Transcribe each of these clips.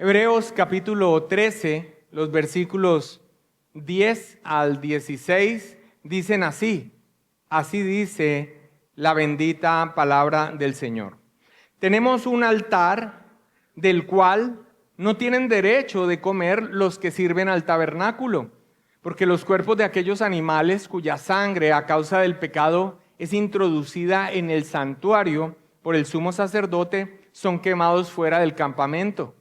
Hebreos capítulo 13, los versículos 10 al 16 dicen así. Así dice la bendita palabra del Señor. Tenemos un altar del cual no tienen derecho de comer los que sirven al tabernáculo, porque los cuerpos de aquellos animales cuya sangre a causa del pecado es introducida en el santuario por el sumo sacerdote son quemados fuera del campamento.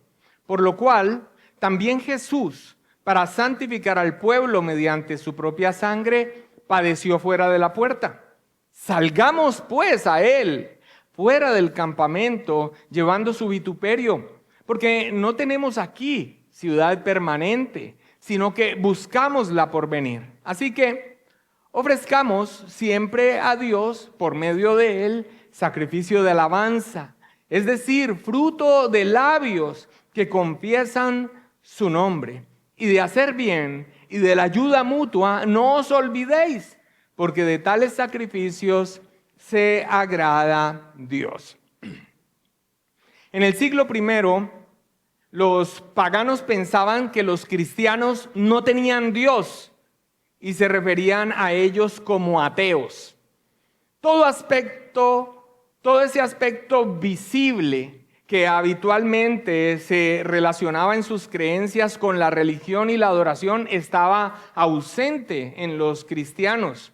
Por lo cual, también Jesús, para santificar al pueblo mediante su propia sangre, padeció fuera de la puerta. Salgamos pues a él, fuera del campamento, llevando su vituperio, porque no tenemos aquí ciudad permanente, sino que buscamos la por venir. Así que ofrezcamos siempre a Dios, por medio de él, sacrificio de alabanza, es decir, fruto de labios que confiesan su nombre. Y de hacer bien y de la ayuda mutua no os olvidéis, porque de tales sacrificios se agrada Dios. En el siglo I, los paganos pensaban que los cristianos no tenían Dios y se referían a ellos como ateos. Todo ese aspecto visible que habitualmente se relacionaba en sus creencias con la religión y la adoración estaba ausente en los cristianos.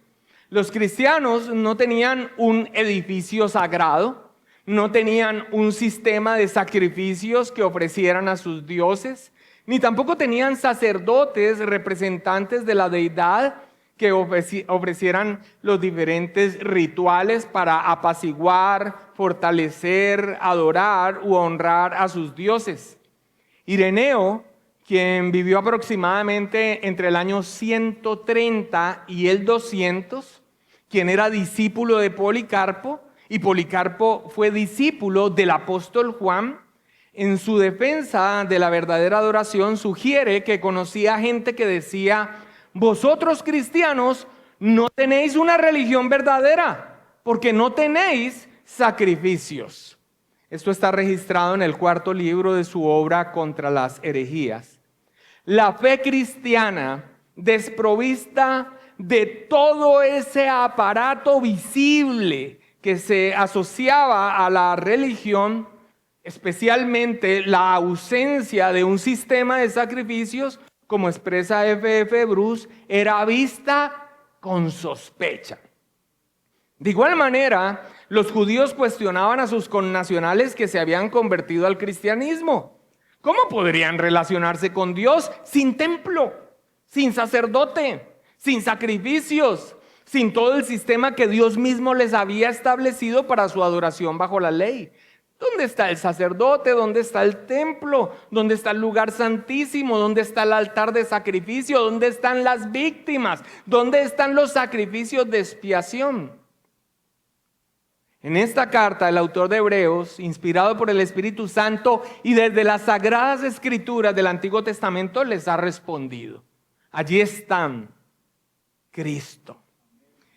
Los cristianos no tenían un edificio sagrado, no tenían un sistema de sacrificios que ofrecieran a sus dioses, ni tampoco tenían sacerdotes representantes de la deidad que ofrecieran los diferentes rituales para apaciguar, fortalecer, adorar u honrar a sus dioses. Ireneo, quien vivió aproximadamente entre el año 130 y el 200, quien era discípulo de Policarpo, y Policarpo fue discípulo del apóstol Juan, en su defensa de la verdadera adoración sugiere que conocía gente que decía: vosotros cristianos no tenéis una religión verdadera, porque no tenéis sacrificios. Esto está registrado en el 4º libro de su obra Contra las herejías. La fe cristiana, desprovista de todo ese aparato visible que se asociaba a la religión, especialmente la ausencia de un sistema de sacrificios, como expresa F.F. Bruce, era vista con sospecha. De igual manera, los judíos cuestionaban a sus connacionales que se habían convertido al cristianismo. ¿Cómo podrían relacionarse con Dios sin templo, sin sacerdote, sin sacrificios, sin todo el sistema que Dios mismo les había establecido para su adoración bajo la ley? ¿Dónde está el sacerdote? ¿Dónde está el templo? ¿Dónde está el lugar santísimo? ¿Dónde está el altar de sacrificio? ¿Dónde están las víctimas? ¿Dónde están los sacrificios de expiación? En esta carta, el autor de Hebreos, inspirado por el Espíritu Santo y desde las Sagradas Escrituras del Antiguo Testamento, les ha respondido. Allí están. Cristo.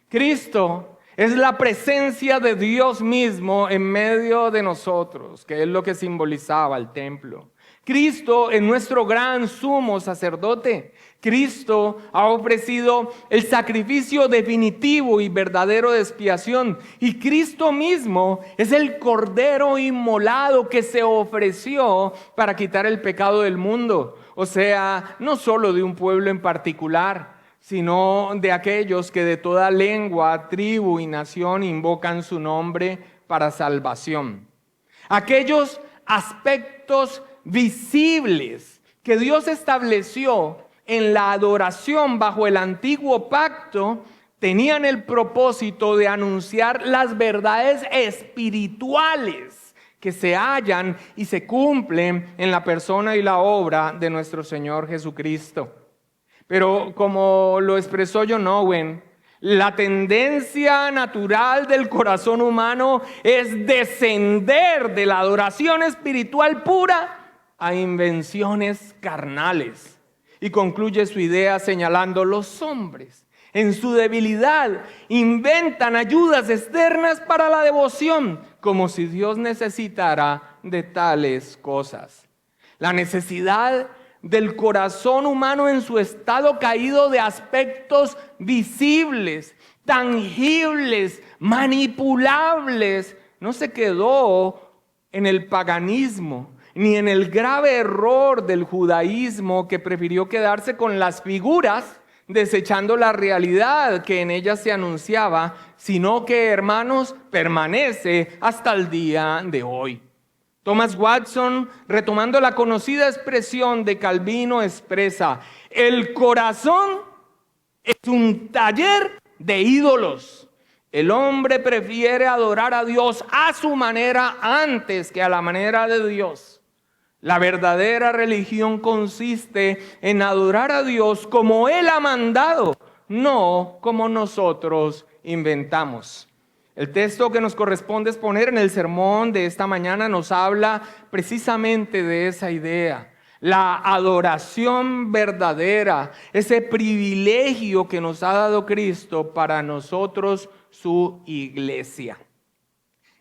Cristo es la presencia de Dios mismo en medio de nosotros, que es lo que simbolizaba el templo. Cristo es nuestro gran sumo sacerdote. Cristo ha ofrecido el sacrificio definitivo y verdadero de expiación. Y Cristo mismo es el cordero inmolado que se ofreció para quitar el pecado del mundo. O sea, no solo de un pueblo en particular, sino de aquellos que de toda lengua, tribu y nación invocan su nombre para salvación. Aquellos aspectos visibles que Dios estableció en la adoración bajo el antiguo pacto tenían el propósito de anunciar las verdades espirituales que se hallan y se cumplen en la persona y la obra de nuestro Señor Jesucristo. Pero como lo expresó John Owen, la tendencia natural del corazón humano es descender de la adoración espiritual pura a invenciones carnales. Y concluye su idea señalando: los hombres, en su debilidad, inventan ayudas externas para la devoción, como si Dios necesitara de tales cosas. La necesidad del corazón humano en su estado caído de aspectos visibles, tangibles, manipulables, no se quedó en el paganismo, ni en el grave error del judaísmo que prefirió quedarse con las figuras, desechando la realidad que en ellas se anunciaba, sino que, hermanos, permanece hasta el día de hoy. Thomas Watson, retomando la conocida expresión de Calvino, expresa: el corazón es un taller de ídolos. El hombre prefiere adorar a Dios a su manera antes que a la manera de Dios. La verdadera religión consiste en adorar a Dios como Él ha mandado, no como nosotros inventamos. El texto que nos corresponde exponer en el sermón de esta mañana nos habla precisamente de esa idea. La adoración verdadera, ese privilegio que nos ha dado Cristo para nosotros, su iglesia.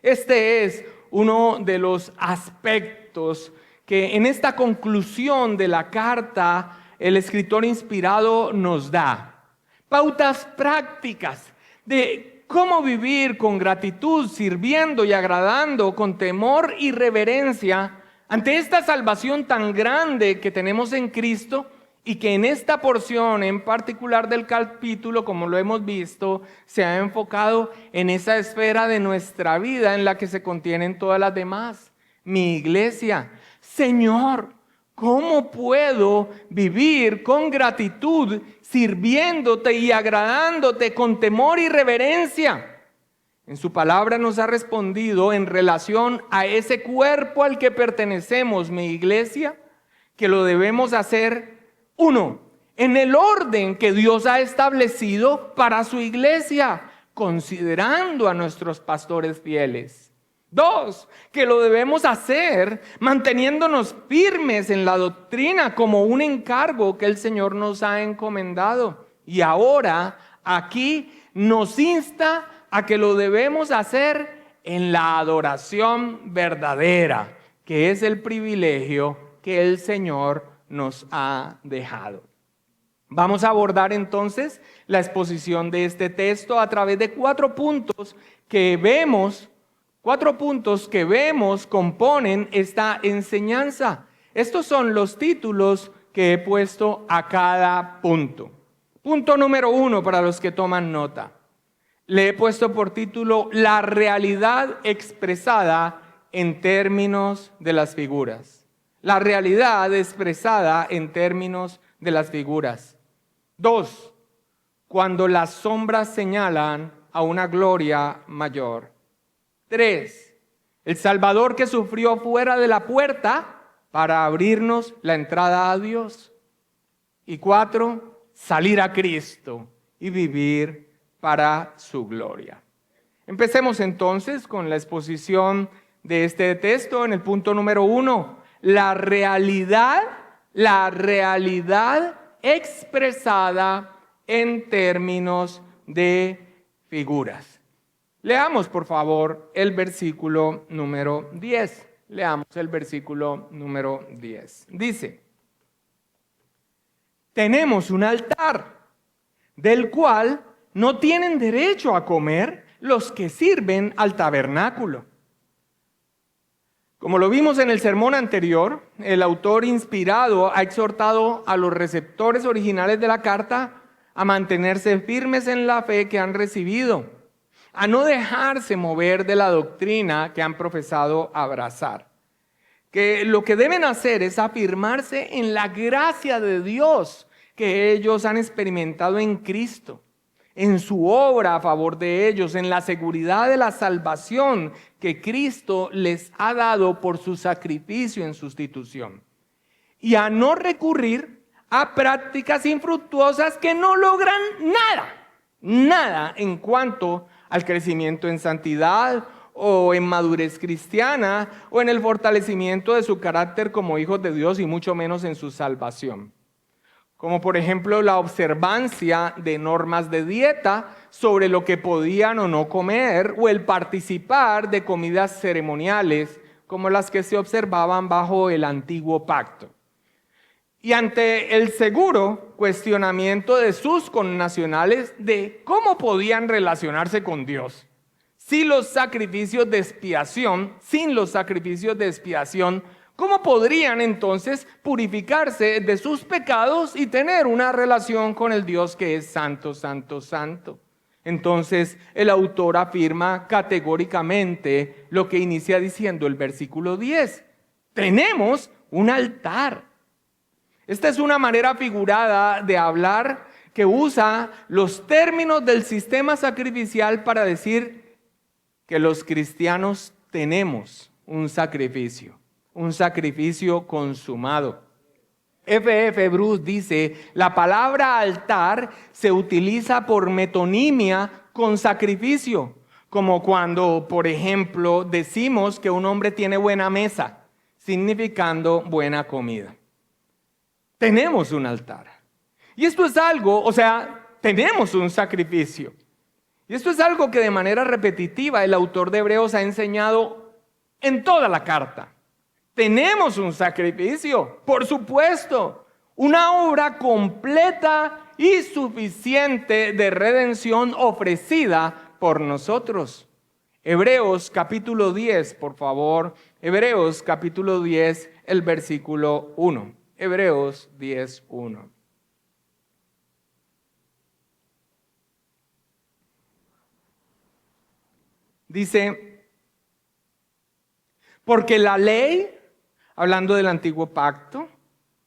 Este es uno de los aspectos que en esta conclusión de la carta el escritor inspirado nos da. Pautas prácticas de cómo vivir con gratitud, sirviendo y agradando con temor y reverencia ante esta salvación tan grande que tenemos en Cristo, y que en esta porción en particular del capítulo, como lo hemos visto, se ha enfocado en esa esfera de nuestra vida en la que se contienen todas las demás. Mi iglesia. Señor, ¿cómo puedo vivir con gratitud, sirviéndote y agradándote con temor y reverencia? En su palabra nos ha respondido en relación a ese cuerpo al que pertenecemos, mi iglesia, que lo debemos hacer, uno, en el orden que Dios ha establecido para su iglesia, considerando a nuestros pastores fieles. Dos, que lo debemos hacer manteniéndonos firmes en la doctrina como un encargo que el Señor nos ha encomendado. Y ahora, aquí nos insta a que lo debemos hacer en la adoración verdadera, que es el privilegio que el Señor nos ha dejado. Vamos a abordar entonces la exposición de este texto a través de cuatro puntos que vemos componen esta enseñanza. Estos son los títulos que he puesto a cada punto. Punto número 1 para los que toman nota. Le he puesto por título la realidad expresada en términos de las figuras. La realidad expresada en términos de las figuras. 2. Cuando las sombras señalan a una gloria mayor. 3. El Salvador que sufrió fuera de la puerta para abrirnos la entrada a Dios. Y 4. Salir a Cristo y vivir para su gloria. Empecemos entonces con la exposición de este texto en el punto número 1. La realidad expresada en términos de figuras. Leamos, por favor, el versículo número 10. Leamos el versículo número 10. Dice: tenemos un altar, del cual no tienen derecho a comer los que sirven al tabernáculo. Como lo vimos en el sermón anterior, el autor inspirado ha exhortado a los receptores originales de la carta a mantenerse firmes en la fe que han recibido, a no dejarse mover de la doctrina que han profesado abrazar. Que lo que deben hacer es afirmarse en la gracia de Dios que ellos han experimentado en Cristo, en su obra a favor de ellos, en la seguridad de la salvación que Cristo les ha dado por su sacrificio en sustitución. Y a no recurrir a prácticas infructuosas que no logran nada en cuanto al crecimiento en santidad o en madurez cristiana o en el fortalecimiento de su carácter como hijos de Dios y mucho menos en su salvación. Como por ejemplo la observancia de normas de dieta sobre lo que podían o no comer, o el participar de comidas ceremoniales como las que se observaban bajo el antiguo pacto. Y ante el seguro cuestionamiento de sus connacionales de cómo podían relacionarse con Dios, sin los sacrificios de expiación, ¿cómo podrían entonces purificarse de sus pecados y tener una relación con el Dios que es santo, santo, santo? Entonces el autor afirma categóricamente lo que inicia diciendo el versículo 10. Tenemos un altar. Esta es una manera figurada de hablar que usa los términos del sistema sacrificial para decir que los cristianos tenemos un sacrificio consumado. F.F. Bruce dice, la palabra altar se utiliza por metonimia con sacrificio, como cuando, por ejemplo, decimos que un hombre tiene buena mesa, significando buena comida. Tenemos un altar. Y esto es algo, tenemos un sacrificio. Y esto es algo que de manera repetitiva el autor de Hebreos ha enseñado en toda la carta. Tenemos un sacrificio, por supuesto, una obra completa y suficiente de redención ofrecida por nosotros. Hebreos capítulo 10, por favor. Hebreos capítulo 10, el versículo 1. Hebreos 10, 1. Dice, porque la ley, hablando del antiguo pacto,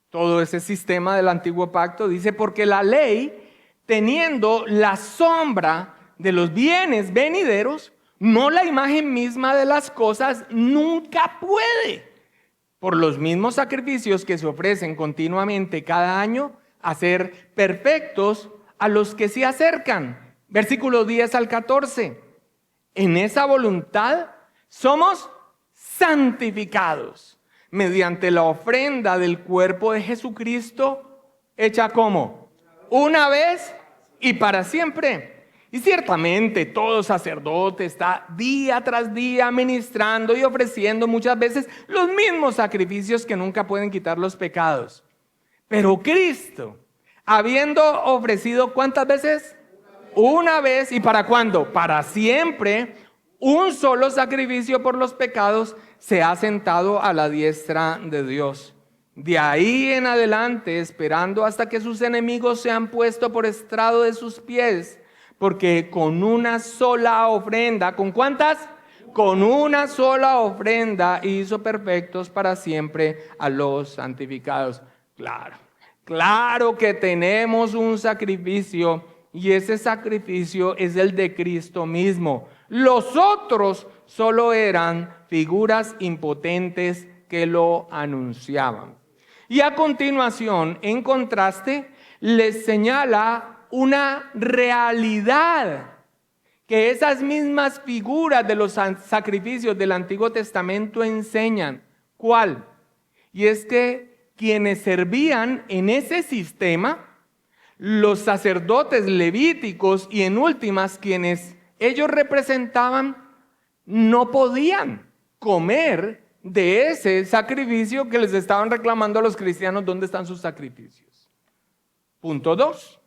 todo ese sistema del antiguo pacto, dice, porque la ley, teniendo la sombra de los bienes venideros, no la imagen misma de las cosas, nunca puede, por los mismos sacrificios que se ofrecen continuamente cada año, hacer perfectos a los que se acercan. Versículo 10 al 14. En esa voluntad somos santificados mediante la ofrenda del cuerpo de Jesucristo, hecha como una vez y para siempre. Y ciertamente todo sacerdote está día tras día ministrando y ofreciendo muchas veces los mismos sacrificios que nunca pueden quitar los pecados. Pero Cristo, habiendo ofrecido ¿cuántas veces? Una vez. ¿Y para cuándo? Para siempre. Un solo sacrificio por los pecados, se ha sentado a la diestra de Dios. De ahí en adelante, esperando hasta que sus enemigos sean puestos por estrado de sus pies, porque con una sola ofrenda, ¿con cuántas? Con una sola ofrenda hizo perfectos para siempre a los santificados. Claro que tenemos un sacrificio, y ese sacrificio es el de Cristo mismo. Los otros solo eran figuras impotentes que lo anunciaban. Y a continuación, en contraste, les señala una realidad que esas mismas figuras de los sacrificios del Antiguo Testamento enseñan. ¿Cuál? Y es que quienes servían en ese sistema, los sacerdotes levíticos y en últimas quienes ellos representaban, no podían comer de ese sacrificio que les estaban reclamando a los cristianos. ¿Dónde están sus sacrificios? Punto 2.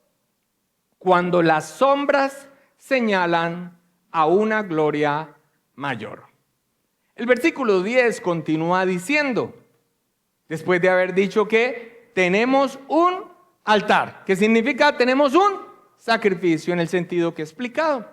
Cuando las sombras señalan a una gloria mayor. El versículo 10 continúa diciendo, después de haber dicho que tenemos un altar, que significa tenemos un sacrificio en el sentido que he explicado.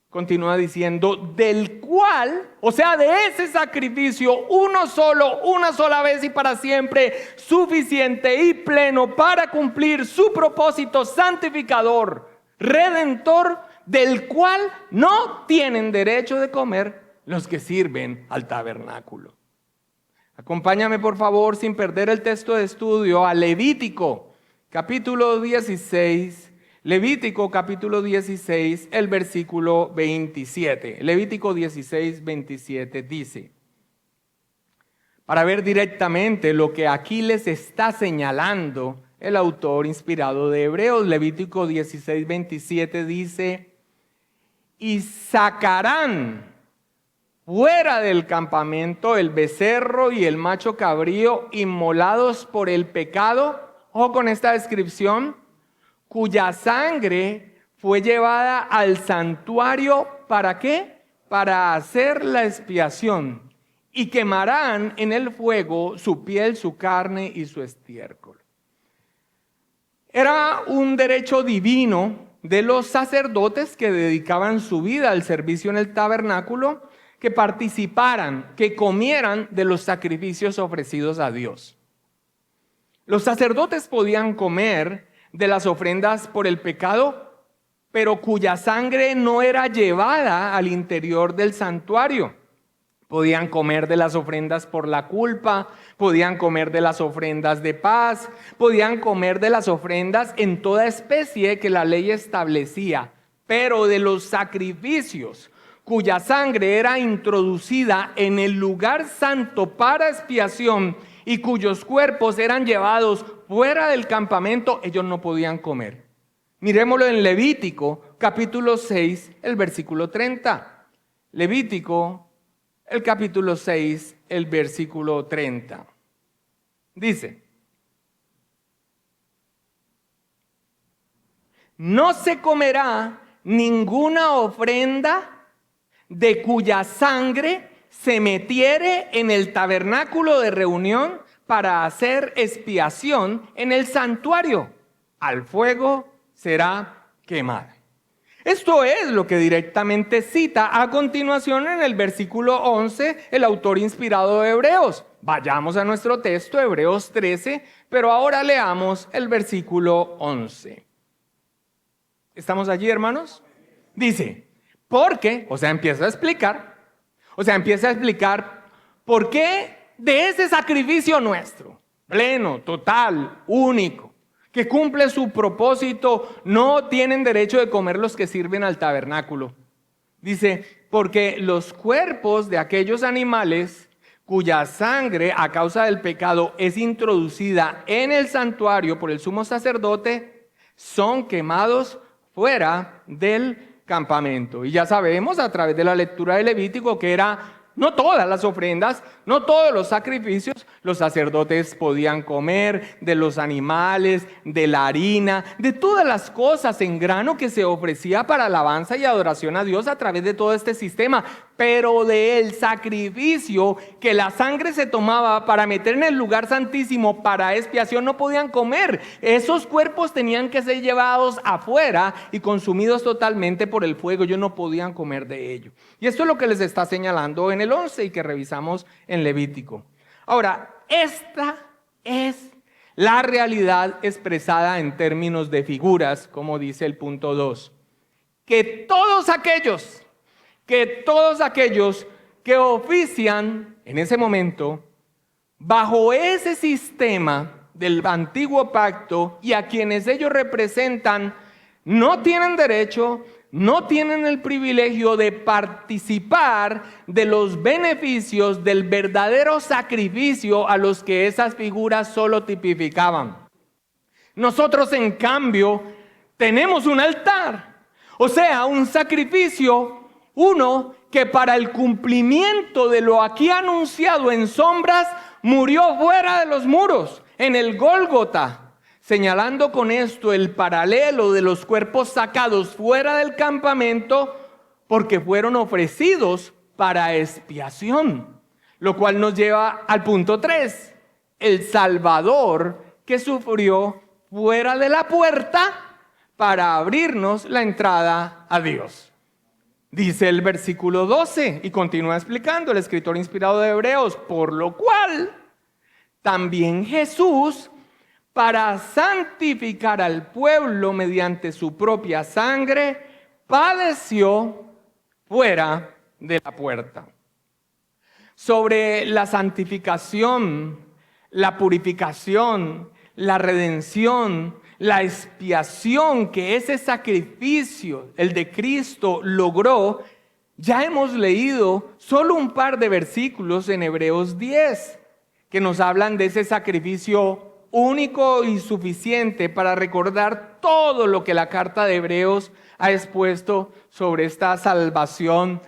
Continúa diciendo, del cual, de ese sacrificio, uno solo, una sola vez y para siempre, suficiente y pleno para cumplir su propósito santificador, redentor, del cual no tienen derecho de comer los que sirven al tabernáculo. Acompáñame por favor, sin perder el texto de estudio, a Levítico, capítulo 16, Levítico capítulo 16, el versículo 27. Levítico 16, 27 dice, para ver directamente lo que aquí les está señalando el autor inspirado de Hebreos, Levítico 16, 27 dice, y sacarán fuera del campamento el becerro y el macho cabrío inmolados por el pecado, ojo con esta descripción, cuya sangre fue llevada al santuario, ¿para qué? Para hacer la expiación, y quemarán en el fuego su piel, su carne y su estiércol. Era un derecho divino de los sacerdotes que dedicaban su vida al servicio en el tabernáculo, que participaran, que comieran de los sacrificios ofrecidos a Dios. Los sacerdotes podían comer de las ofrendas por el pecado, pero cuya sangre no era llevada al interior del santuario. Podían comer de las ofrendas por la culpa, podían comer de las ofrendas de paz, podían comer de las ofrendas en toda especie que la ley establecía, pero de los sacrificios cuya sangre era introducida en el lugar santo para expiación y cuyos cuerpos eran llevados fuera del campamento, ellos no podían comer. Miremoslo en Levítico, capítulo 6, el versículo 30. Levítico, el capítulo 6, el versículo 30. Dice: no se comerá ninguna ofrenda de cuya sangre se metiere en el tabernáculo de reunión para hacer expiación en el santuario. Al fuego será quemada. Esto es lo que directamente cita a continuación en el versículo 11 el autor inspirado de Hebreos. Vayamos a nuestro texto, Hebreos 13, pero ahora leamos el versículo 11. ¿Estamos allí, hermanos? Dice: porque, empieza a explicar por qué de ese sacrificio nuestro, pleno, total, único, que cumple su propósito, no tienen derecho de comer los que sirven al tabernáculo. Dice: porque los cuerpos de aquellos animales cuya sangre a causa del pecado es introducida en el santuario por el sumo sacerdote, son quemados fuera del campamento. Y ya sabemos a través de la lectura de Levítico que no todas las ofrendas, no todos los sacrificios, los sacerdotes podían comer de los animales, de la harina, de todas las cosas en grano que se ofrecía para alabanza y adoración a Dios a través de todo este sistema. Pero del sacrificio que la sangre se tomaba para meter en el lugar santísimo para expiación no podían comer. Esos cuerpos tenían que ser llevados afuera y consumidos totalmente por el fuego. Ellos no podían comer de ello. Y esto es lo que les está señalando en el 11 y que revisamos en Levítico. Ahora, esta es la realidad expresada en términos de figuras, como dice el punto 2. Que todos aquellos que ofician en ese momento bajo ese sistema del antiguo pacto y a quienes ellos representan, no tienen derecho, no tienen el privilegio de participar de los beneficios del verdadero sacrificio a los que esas figuras solo tipificaban. Nosotros, en cambio, tenemos un altar, o sea, un sacrificio, uno que para el cumplimiento de lo aquí anunciado en sombras, murió fuera de los muros, en el Gólgota, señalando con esto el paralelo de los cuerpos sacados fuera del campamento, porque fueron ofrecidos para expiación. Lo cual nos lleva al punto 3, el Salvador que sufrió fuera de la puerta para abrirnos la entrada a Dios. Dice el versículo 12 y continúa explicando el escritor inspirado de Hebreos: por lo cual también Jesús, para santificar al pueblo mediante su propia sangre, padeció fuera de la puerta. Sobre la santificación, la purificación, la redención, la expiación que ese sacrificio, el de Cristo, logró, ya hemos leído solo un par de versículos en Hebreos 10, que nos hablan de ese sacrificio único y suficiente para recordar todo lo que la carta de Hebreos ha expuesto sobre esta salvación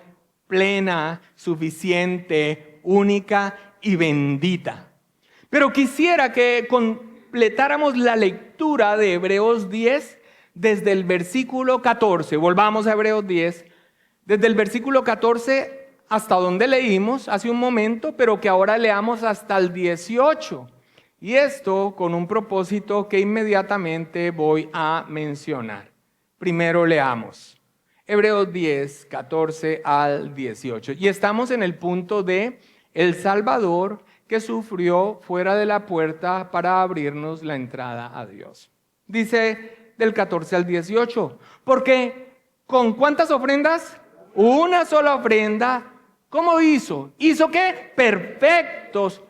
plena, suficiente, única y bendita. Pero quisiera que completáramos la lectura de Hebreos 10 desde el versículo 14. Volvamos a Hebreos 10, desde el versículo 14 hasta donde leímos hace un momento, pero que ahora leamos hasta el 18. Y esto con un propósito que inmediatamente voy a mencionar. Primero leamos Hebreos 10, 14 al 18. Y estamos en el punto de el Salvador que sufrió fuera de la puerta para abrirnos la entrada a Dios. Dice del 14 al 18, porque ¿con cuántas ofrendas? Una sola ofrenda. ¿Cómo hizo? ¿Hizo qué? Perfectos.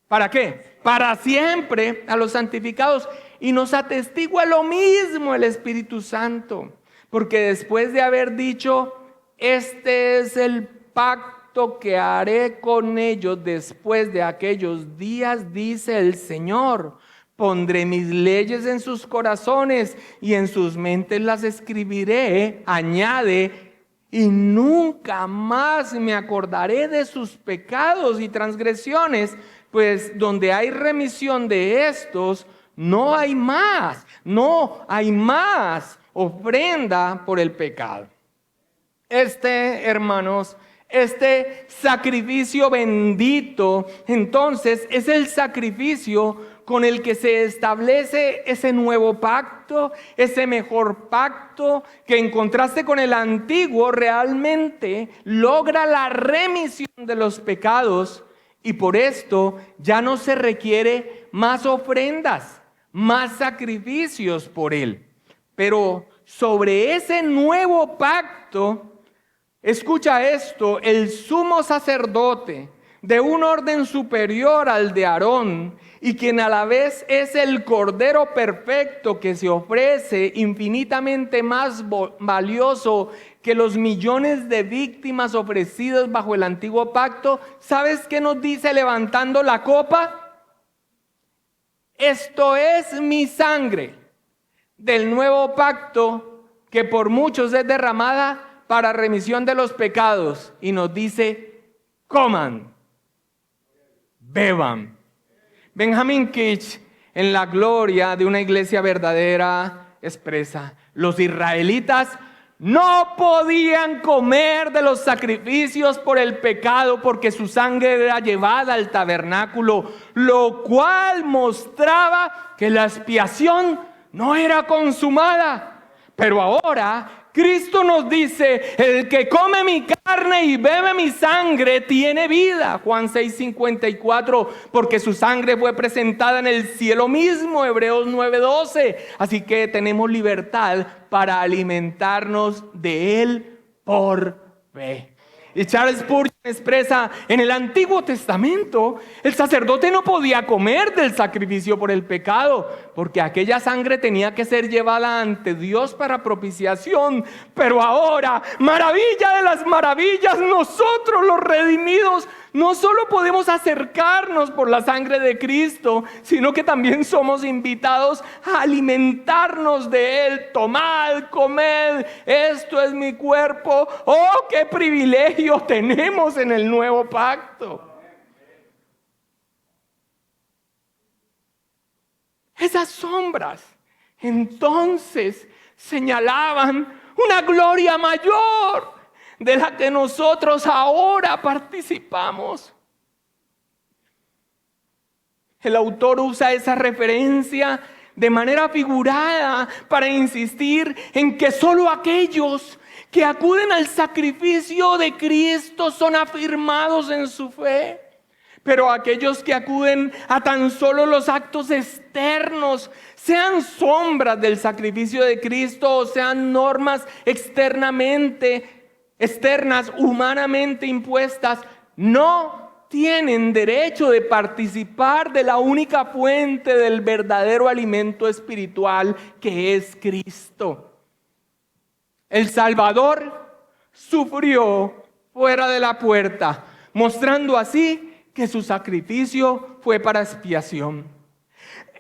¿Para qué? Para siempre a los santificados. Y nos atestigua lo mismo el Espíritu Santo. Porque después de haber dicho, este es el pacto que haré con ellos después de aquellos días, dice el Señor. Pondré mis leyes en sus corazones y en sus mentes las escribiré, añade, y nunca más me acordaré de sus pecados y transgresiones, pues donde hay remisión de estos, no hay más ofrenda por el pecado. Hermanos, este sacrificio bendito, entonces, es el sacrificio con el que se establece ese nuevo pacto, ese mejor pacto que en contraste con el antiguo realmente logra la remisión de los pecados, y por esto ya no se requiere más ofrendas, más sacrificios por él. Pero sobre ese nuevo pacto, escucha esto, el sumo sacerdote de un orden superior al de Aarón, y quien a la vez es el Cordero perfecto que se ofrece infinitamente más valioso que los millones de víctimas ofrecidas bajo el antiguo pacto. ¿Sabes qué nos dice levantando la copa? Esto es mi sangre del nuevo pacto que por muchos es derramada para remisión de los pecados. Y nos dice, coman, beban. Benjamin Kitch, en La gloria de una iglesia verdadera, expresa: los israelitas no podían comer de los sacrificios por el pecado porque su sangre era llevada al tabernáculo, lo cual mostraba que la expiación no era consumada. Pero ahora Cristo nos dice: el que come mi carne y bebe mi sangre tiene vida. Juan 6:54, porque su sangre fue presentada en el cielo mismo. Hebreos 9:12. Así que tenemos libertad para alimentarnos de él por fe. Y Charles Spurgeon expresa: en el Antiguo Testamento el sacerdote no podía comer del sacrificio por el pecado, porque aquella sangre tenía que ser llevada ante Dios para propiciación. Pero ahora, maravilla de las maravillas, nosotros los redimidos no solo podemos acercarnos por la sangre de Cristo, sino que también somos invitados a alimentarnos de él. Tomad, comed, esto es mi cuerpo. ¡Oh, qué privilegio tenemos en el nuevo pacto! Esas sombras entonces señalaban una gloria mayor de la que nosotros ahora participamos. El autor usa esa referencia de manera figurada para insistir en que solo aquellos que acuden al sacrificio de Cristo son afirmados en su fe. Pero aquellos que acuden a tan solo los actos externos, sean sombras del sacrificio de Cristo o sean normas externas, humanamente impuestas, no tienen derecho de participar de la única fuente del verdadero alimento espiritual, que es Cristo. El Salvador sufrió fuera de la puerta, mostrando así que su sacrificio fue para expiación.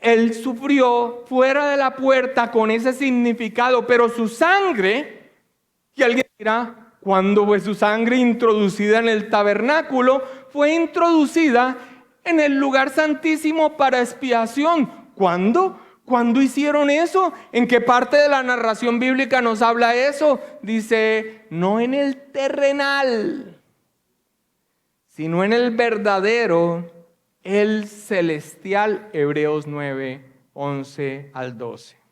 Él sufrió fuera de la puerta con ese significado, pero su sangre, y alguien dirá: Cuando fue su sangre introducida en el tabernáculo, fue introducida en el lugar santísimo para expiación. ¿Cuándo? ¿Cuándo hicieron eso? ¿En qué parte de la narración bíblica nos habla eso? Dice, no en el terrenal, sino en el verdadero, el celestial. Hebreos 9, 11 al 12.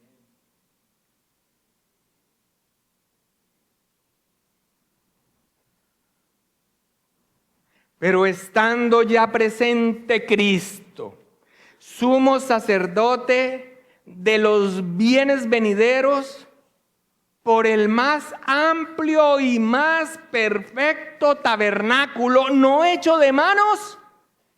Pero estando ya presente Cristo, sumo sacerdote de los bienes venideros, por el más amplio y más perfecto tabernáculo, no hecho de manos,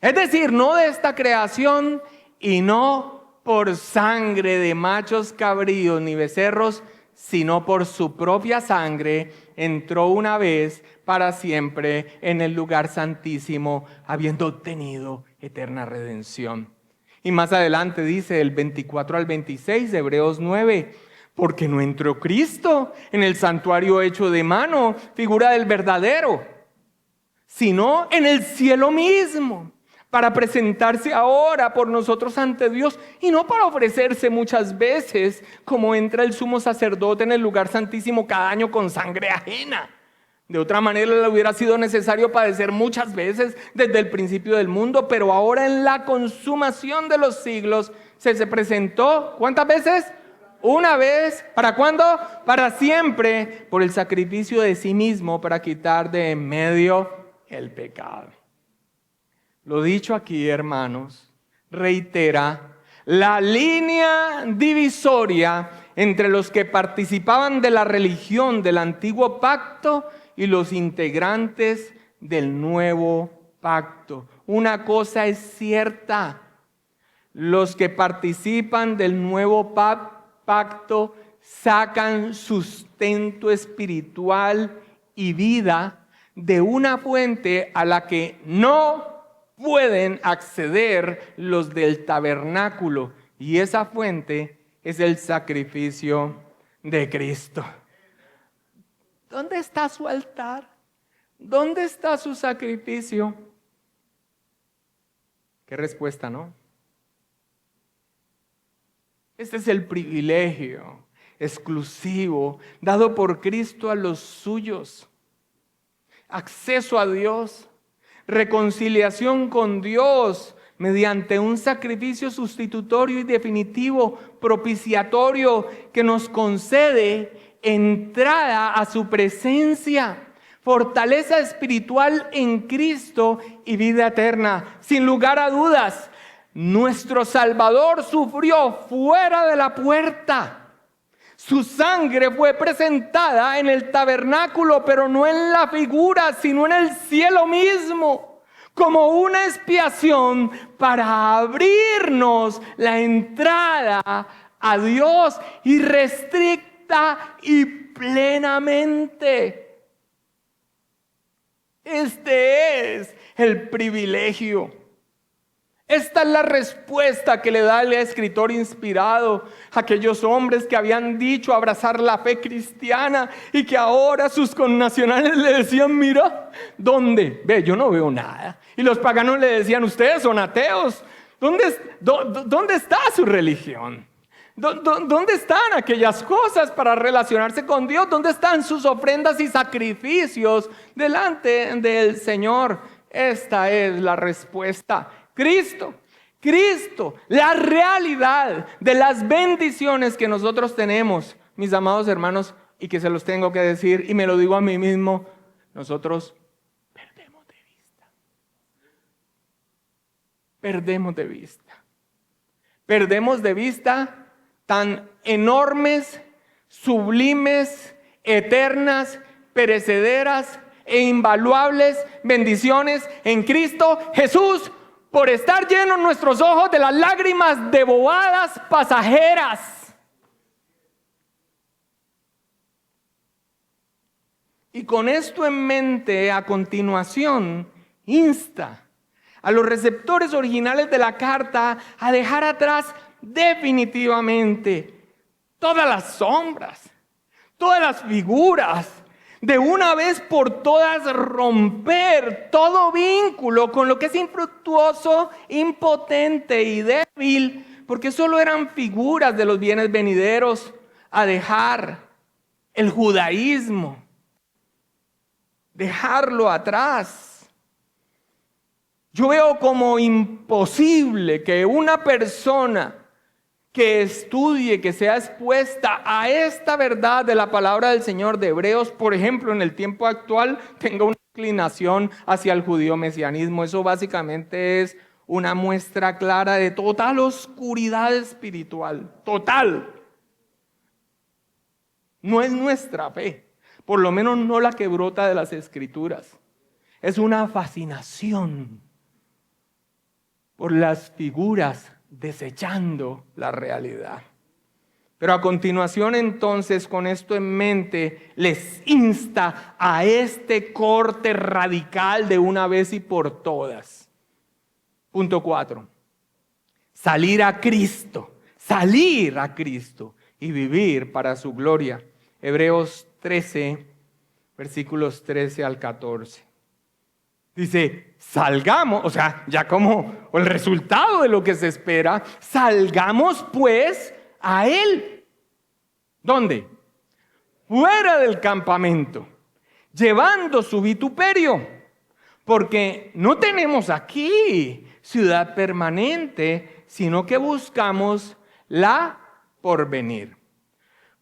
es decir, no de esta creación, y no por sangre de machos cabríos ni becerros, sino por su propia sangre, entró una vez para siempre en el lugar santísimo, habiendo obtenido eterna redención. Y más adelante dice el 24 al 26 de Hebreos 9, porque no entró Cristo en el santuario hecho de mano, figura del verdadero, sino en el cielo mismo, para presentarse ahora por nosotros ante Dios, y no para ofrecerse muchas veces, como entra el sumo sacerdote en el lugar santísimo cada año con sangre ajena. De otra manera le hubiera sido necesario padecer muchas veces desde el principio del mundo, pero ahora en la consumación de los siglos se presentó, ¿cuántas veces? Una vez. ¿Para cuándo? Para siempre, por el sacrificio de sí mismo para quitar de en medio el pecado. Lo dicho aquí, hermanos, reitera la línea divisoria entre los que participaban de la religión del antiguo pacto y los integrantes del nuevo pacto. Una cosa es cierta: los que participan del nuevo pacto sacan sustento espiritual y vida de una fuente a la que no pueden acceder los del tabernáculo, y esa fuente es el sacrificio de Cristo. ¿Dónde está su altar? ¿Dónde está su sacrificio? Qué respuesta, ¿no? Este es el privilegio exclusivo dado por Cristo a los suyos. Acceso a Dios, reconciliación con Dios mediante un sacrificio sustitutorio y definitivo, propiciatorio, que nos concede entrada a su presencia, fortaleza espiritual en Cristo y vida eterna. Sin lugar a dudas, nuestro Salvador sufrió fuera de la puerta. Su sangre fue presentada en el tabernáculo, pero no en la figura, sino en el cielo mismo, como una expiación para abrirnos la entrada a Dios irrestricta y plenamente. Este es el privilegio. Esta es la respuesta que le da el escritor inspirado a aquellos hombres que habían dicho abrazar la fe cristiana y que ahora sus connacionales le decían: mira, ¿dónde? Ve, yo no veo nada. Y los paganos le decían: ustedes son ateos. ¿Dónde está su religión? ¿Dónde están aquellas cosas para relacionarse con Dios? ¿Dónde están sus ofrendas y sacrificios delante del Señor? Esta es la respuesta. Cristo, la realidad de las bendiciones que nosotros tenemos, mis amados hermanos, y que se los tengo que decir, y me lo digo a mí mismo, nosotros perdemos de vista. Perdemos de vista tan enormes, sublimes, eternas, perecederas e invaluables bendiciones en Cristo Jesús, por estar llenos nuestros ojos de las lágrimas de bobadas pasajeras. Y con esto en mente, a continuación, insta a los receptores originales de la carta a dejar atrás definitivamente todas las sombras, todas las figuras de una vez por todas romper todo vínculo con lo que es infructuoso, impotente y débil, porque solo eran figuras de los bienes venideros, a dejar el judaísmo, dejarlo atrás. Yo veo como imposible que una persona que estudie, que sea expuesta a esta verdad de la palabra del Señor de Hebreos, por ejemplo, en el tiempo actual, tenga una inclinación hacia el judío mesianismo. Eso básicamente es una muestra clara de total oscuridad espiritual, total. No es nuestra fe, por lo menos no la que brota de las Escrituras. Es una fascinación por las figuras, desechando la realidad. Pero a continuación, entonces, con esto en mente, les insta a este corte radical de una vez y por todas. Punto 4. Salir a Cristo y vivir para su gloria. Hebreos 13, versículos 13 al 14. Dice, salgamos, o sea, ya como el resultado de lo que se espera, salgamos pues a Él. ¿Dónde? Fuera del campamento, llevando su vituperio, porque no tenemos aquí ciudad permanente, sino que buscamos la porvenir.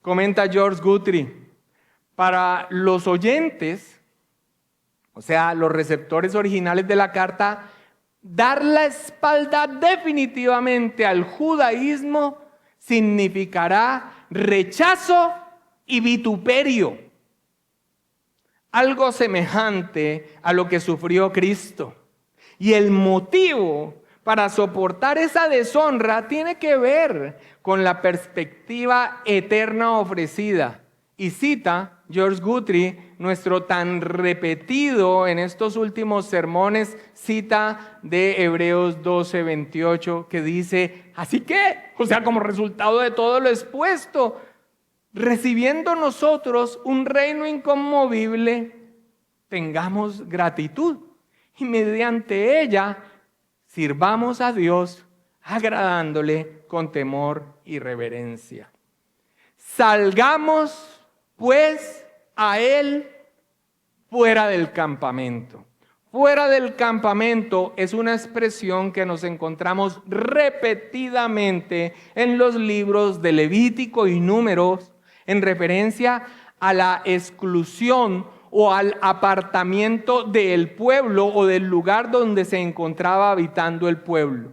Comenta George Guthrie, para los oyentes, o sea, los receptores originales de la carta, dar la espalda definitivamente al judaísmo significará rechazo y vituperio. Algo semejante a lo que sufrió Cristo. Y el motivo para soportar esa deshonra tiene que ver con la perspectiva eterna ofrecida. Y cita George Guthrie, nuestro tan repetido en estos últimos sermones, cita de Hebreos 12, 28, que dice, así que, o sea, como resultado de todo lo expuesto, recibiendo nosotros un reino inconmovible, tengamos gratitud y mediante ella sirvamos a Dios agradándole con temor y reverencia. Salgamos pues a Él fuera del campamento. Fuera del campamento es una expresión que nos encontramos repetidamente en los libros de Levítico y Números en referencia a la exclusión o al apartamiento del pueblo o del lugar donde se encontraba habitando el pueblo.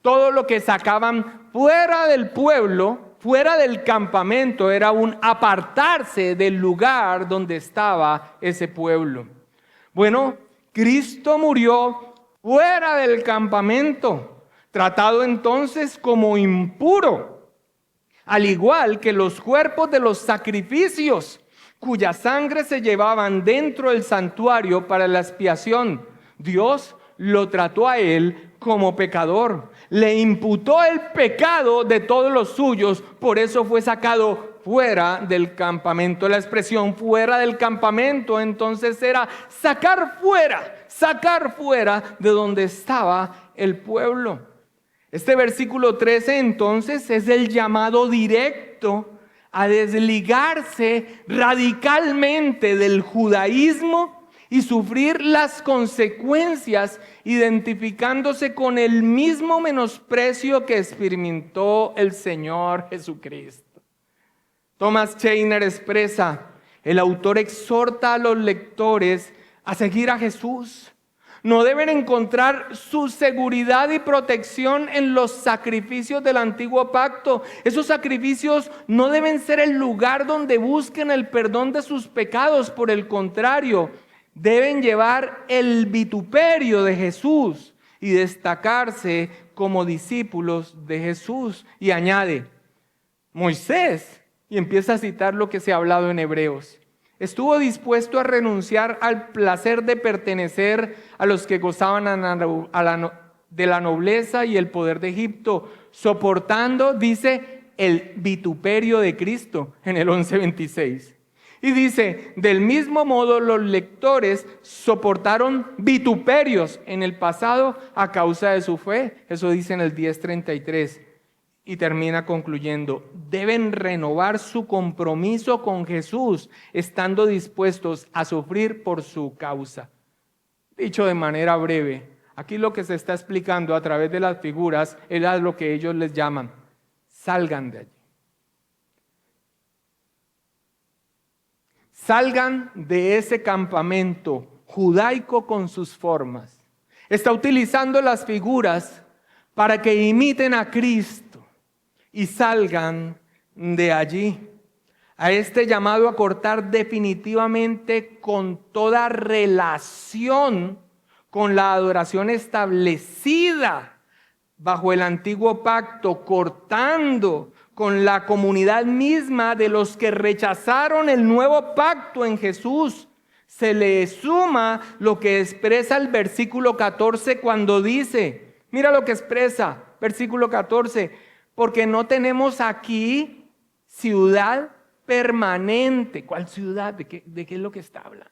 Todo lo que sacaban fuera del pueblo, fuera del campamento, era un apartarse del lugar donde estaba ese pueblo. Bueno, Cristo murió fuera del campamento, tratado entonces como impuro, al igual que los cuerpos de los sacrificios, cuya sangre se llevaban dentro del santuario para la expiación. Dios lo trató a él como pecador, le imputó el pecado de todos los suyos, por eso fue sacado fuera del campamento. La expresión fuera del campamento entonces era sacar fuera de donde estaba el pueblo. Este versículo 13 entonces es el llamado directo a desligarse radicalmente del judaísmo y sufrir las consecuencias, identificándose con el mismo menosprecio que experimentó el Señor Jesucristo. Thomas Scheiner expresa, el autor exhorta a los lectores a seguir a Jesús. No deben encontrar su seguridad y protección en los sacrificios del antiguo pacto. Esos sacrificios no deben ser el lugar donde busquen el perdón de sus pecados. Por el contrario, deben llevar el vituperio de Jesús y destacarse como discípulos de Jesús. Y añade, Moisés, y empieza a citar lo que se ha hablado en Hebreos, estuvo dispuesto a renunciar al placer de pertenecer a los que gozaban de la nobleza y el poder de Egipto, soportando, dice, el vituperio de Cristo en el 11:26. Y dice, del mismo modo los lectores soportaron vituperios en el pasado a causa de su fe. Eso dice en el 10:33. Y termina concluyendo, deben renovar su compromiso con Jesús, estando dispuestos a sufrir por su causa. Dicho de manera breve, aquí lo que se está explicando a través de las figuras era lo que ellos les llaman, salgan de allí. Salgan de ese campamento judaico con sus formas. Está utilizando las figuras para que imiten a Cristo y salgan de allí. A este llamado a cortar definitivamente con toda relación con la adoración establecida bajo el antiguo pacto, cortando con la comunidad misma de los que rechazaron el nuevo pacto en Jesús. Se le suma lo que expresa el versículo 14 cuando dice, mira lo que expresa, versículo 14, porque no tenemos aquí ciudad permanente. ¿Cuál ciudad? ¿De qué es lo que está hablando?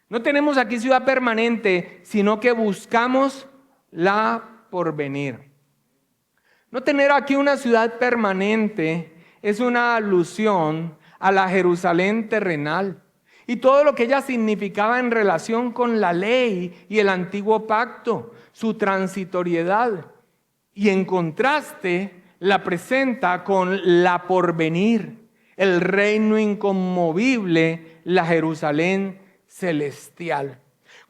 No tenemos aquí ciudad permanente, sino que buscamos la porvenir. No tener aquí una ciudad permanente es una alusión a la Jerusalén terrenal y todo lo que ella significaba en relación con la ley y el antiguo pacto, su transitoriedad. Y en contraste la presenta con la porvenir, el reino inconmovible, la Jerusalén celestial.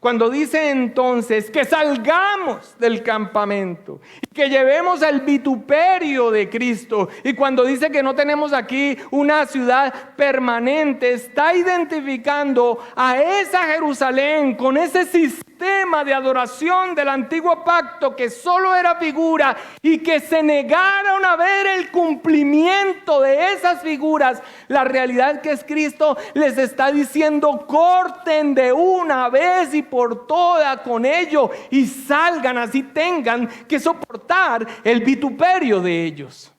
Cuando dice entonces que salgamos del campamento y que llevemos el vituperio de Cristo, y cuando dice que no tenemos aquí una ciudad permanente, está identificando a esa Jerusalén con ese sistema de adoración del antiguo pacto que solo era figura y que se negaron a ver el cumplimiento de esas figuras. La realidad que es Cristo les está diciendo: corten de una vez y por todas con ello y salgan, así tengan que soportar el vituperio de ellos.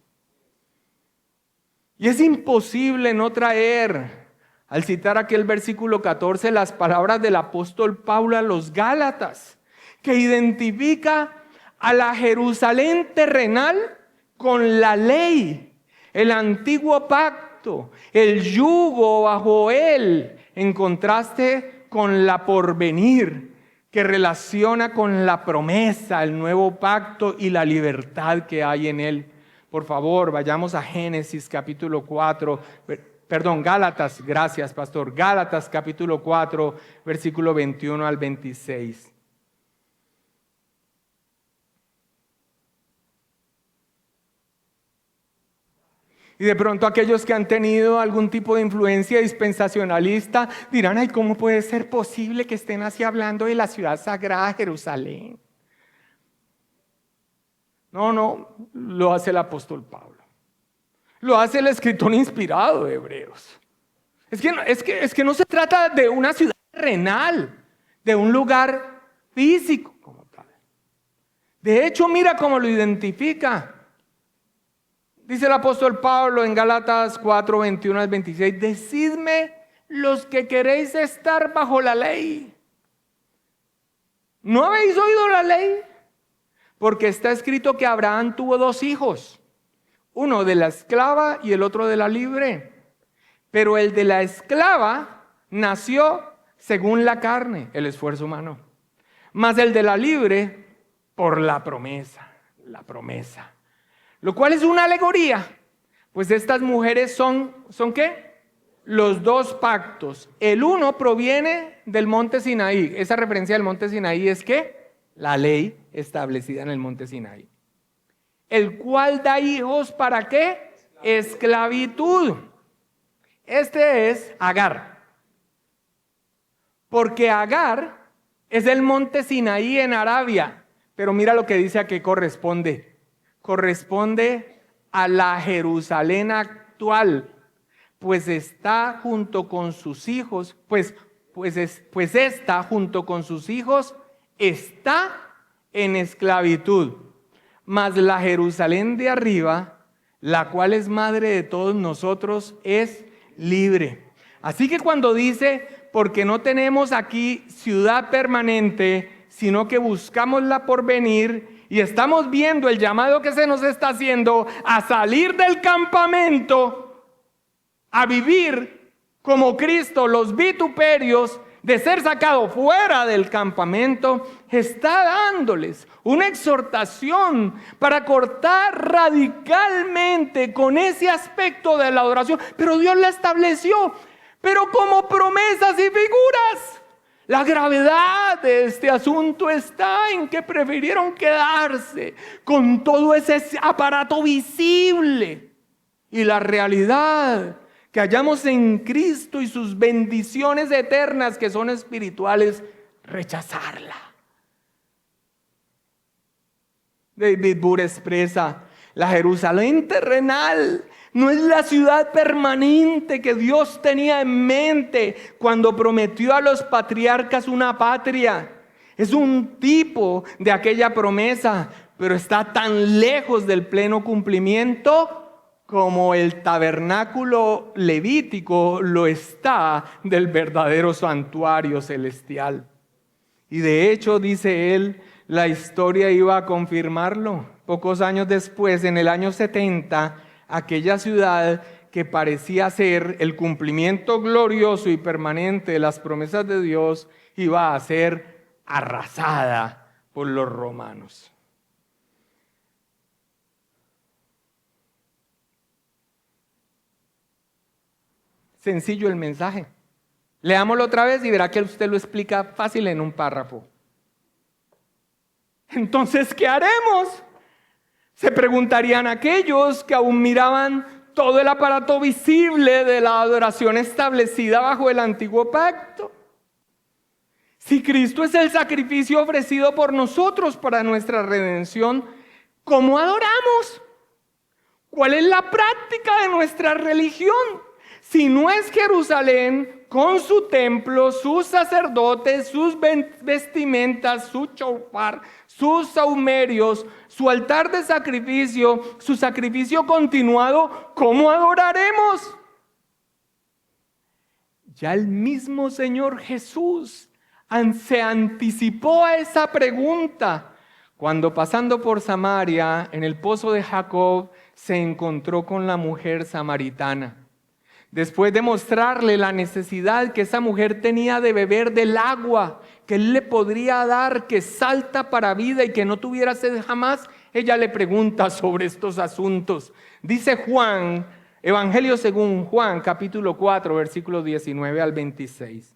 Y es imposible no traer, al citar aquel versículo 14, las palabras del apóstol Pablo a los Gálatas, que identifica a la Jerusalén terrenal con la ley, el antiguo pacto, el yugo bajo él, en contraste con la porvenir, que relaciona con la promesa, el nuevo pacto y la libertad que hay en él. Por favor, vayamos a Génesis capítulo 4, Gálatas, gracias pastor, Gálatas capítulo 4, versículo 21 al 26. Y de pronto aquellos que han tenido algún tipo de influencia dispensacionalista dirán: ay, ¿cómo puede ser posible que estén así hablando de la ciudad sagrada Jerusalén? No, lo hace el apóstol Pablo. Lo hace el escritor inspirado de Hebreos. Es que no se trata de una ciudad terrenal, de un lugar físico como tal. De hecho, mira cómo lo identifica. Dice el apóstol Pablo en Gálatas 4, 21 al 26, decidme los que queréis estar bajo la ley. ¿No habéis oído la ley? Porque está escrito que Abraham tuvo 2 hijos, uno de la esclava y el otro de la libre. Pero el de la esclava nació según la carne, el esfuerzo humano. Mas el de la libre por la promesa. Lo cual es una alegoría, pues estas mujeres son ¿qué? Los 2 pactos. El uno proviene del monte Sinaí. Esa referencia del monte Sinaí es ¿qué? La ley establecida en el monte Sinaí. El cual da hijos ¿para qué? Esclavitud. Este es Agar. Porque Agar es el monte Sinaí en Arabia. Pero mira lo que dice a qué corresponde. Corresponde a la Jerusalén actual, pues está junto con sus hijos, pues esta junto con sus hijos está en esclavitud. Mas la Jerusalén de arriba, la cual es madre de todos nosotros, es libre. Así que cuando dice, porque no tenemos aquí ciudad permanente, sino que buscamos la porvenir, y estamos viendo el llamado que se nos está haciendo a salir del campamento, a vivir como Cristo, los vituperios de ser sacado fuera del campamento, está dándoles una exhortación para cortar radicalmente con ese aspecto de la adoración. Pero Dios la estableció, pero como promesas y figuras. La gravedad de este asunto está en que prefirieron quedarse con todo ese aparato visible, y la realidad que hallamos en Cristo y sus bendiciones eternas que son espirituales, rechazarla. David Burr expresa: la Jerusalén terrenal no es la ciudad permanente que Dios tenía en mente cuando prometió a los patriarcas una patria. Es un tipo de aquella promesa, pero está tan lejos del pleno cumplimiento como el tabernáculo levítico lo está del verdadero santuario celestial. Y de hecho, dice él, la historia iba a confirmarlo. Pocos años después, en el año 70, aquella ciudad que parecía ser el cumplimiento glorioso y permanente de las promesas de Dios, iba a ser arrasada por los romanos. Sencillo el mensaje. Leámoslo otra vez y verá que usted lo explica fácil en un párrafo. Entonces, ¿qué haremos? Se preguntarían aquellos que aún miraban todo el aparato visible de la adoración establecida bajo el antiguo pacto. Si Cristo es el sacrificio ofrecido por nosotros para nuestra redención, ¿cómo adoramos? ¿Cuál es la práctica de nuestra religión? Si no es Jerusalén con su templo, sus sacerdotes, sus vestimentas, su chofar, sus saumerios, su altar de sacrificio, su sacrificio continuado, ¿cómo adoraremos? Ya el mismo Señor Jesús se anticipó a esa pregunta cuando, pasando por Samaria, en el pozo de Jacob, se encontró con la mujer samaritana. Después de mostrarle la necesidad que esa mujer tenía de beber del agua que él le podría dar, que salta para vida y que no tuviera sed jamás, ella le pregunta sobre estos asuntos. Dice Juan, Evangelio según Juan, capítulo 4, versículos 19 al 26.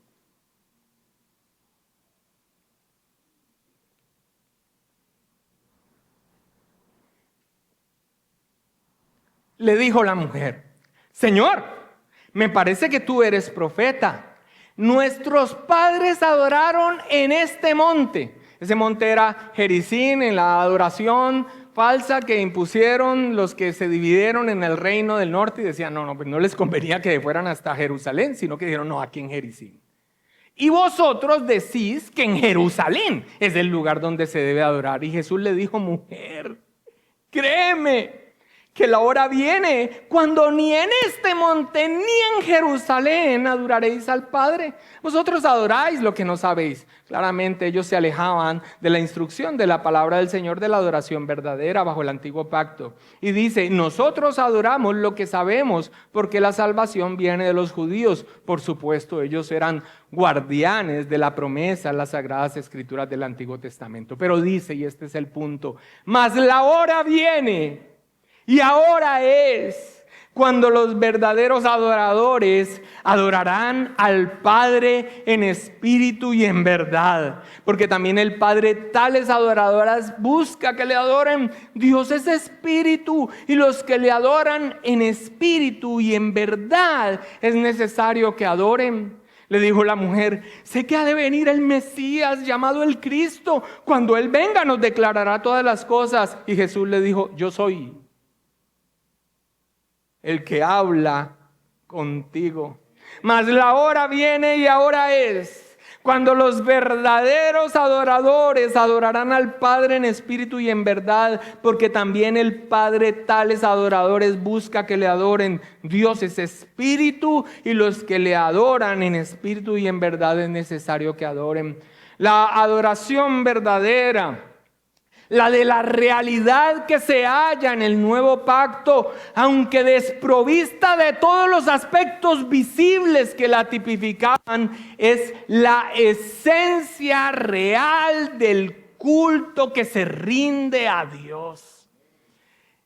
Le dijo la mujer: Señor, me parece que tú eres profeta. Nuestros padres adoraron en este monte. Ese monte era Gerizim, en la adoración falsa que impusieron los que se dividieron en el reino del norte y decían, pues no les convenía que fueran hasta Jerusalén, sino que dijeron, no, aquí en Gerizim. Y vosotros decís que en Jerusalén es el lugar donde se debe adorar. Y Jesús le dijo: mujer, créeme que la hora viene cuando ni en este monte ni en Jerusalén adoraréis al Padre. Vosotros adoráis lo que no sabéis. Claramente ellos se alejaban de la instrucción de la palabra del Señor, de la adoración verdadera bajo el antiguo pacto. Y dice: nosotros adoramos lo que sabemos, porque la salvación viene de los judíos. Por supuesto, ellos eran guardianes de la promesa, las sagradas escrituras del Antiguo Testamento. Pero dice, y este es el punto: mas la hora viene, y ahora es, cuando los verdaderos adoradores adorarán al Padre en espíritu y en verdad. Porque también el Padre tales adoradoras busca que le adoren. Dios es espíritu, y los que le adoran en espíritu y en verdad es necesario que adoren. Le dijo la mujer: sé que ha de venir el Mesías llamado el Cristo. Cuando Él venga nos declarará todas las cosas. Y Jesús le dijo: yo soy el que habla contigo. Mas la hora viene y ahora es, Cuando los verdaderos adoradores adorarán al Padre en espíritu y en verdad, porque también el Padre tales adoradores busca que le adoren. Dios es espíritu y los que le adoran en espíritu y en verdad es necesario que adoren. La adoración verdadera, la de la realidad que se halla en el nuevo pacto, aunque desprovista de todos los aspectos visibles que la tipificaban, es la esencia real del culto que se rinde a Dios.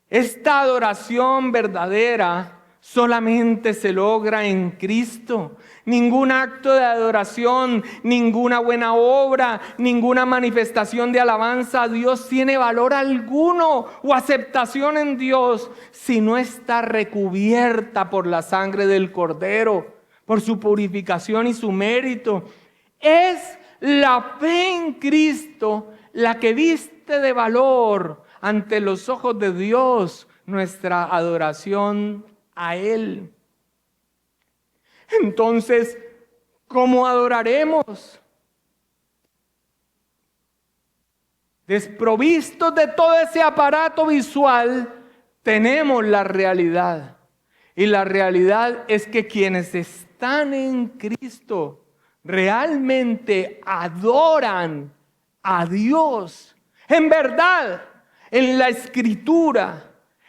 Esta adoración verdadera solamente se logra en Cristo. Ningún acto de adoración, ninguna buena obra, ninguna manifestación de alabanza a Dios tiene valor alguno o aceptación en Dios si no está recubierta por la sangre del Cordero, por su purificación y su mérito. Es la fe en Cristo la que viste de valor ante los ojos de Dios nuestra adoración a Él. Entonces, ¿cómo adoraremos? Desprovistos de todo ese aparato visual, tenemos la realidad. Y la realidad es que quienes están en Cristo realmente adoran a Dios. En verdad, en la Escritura,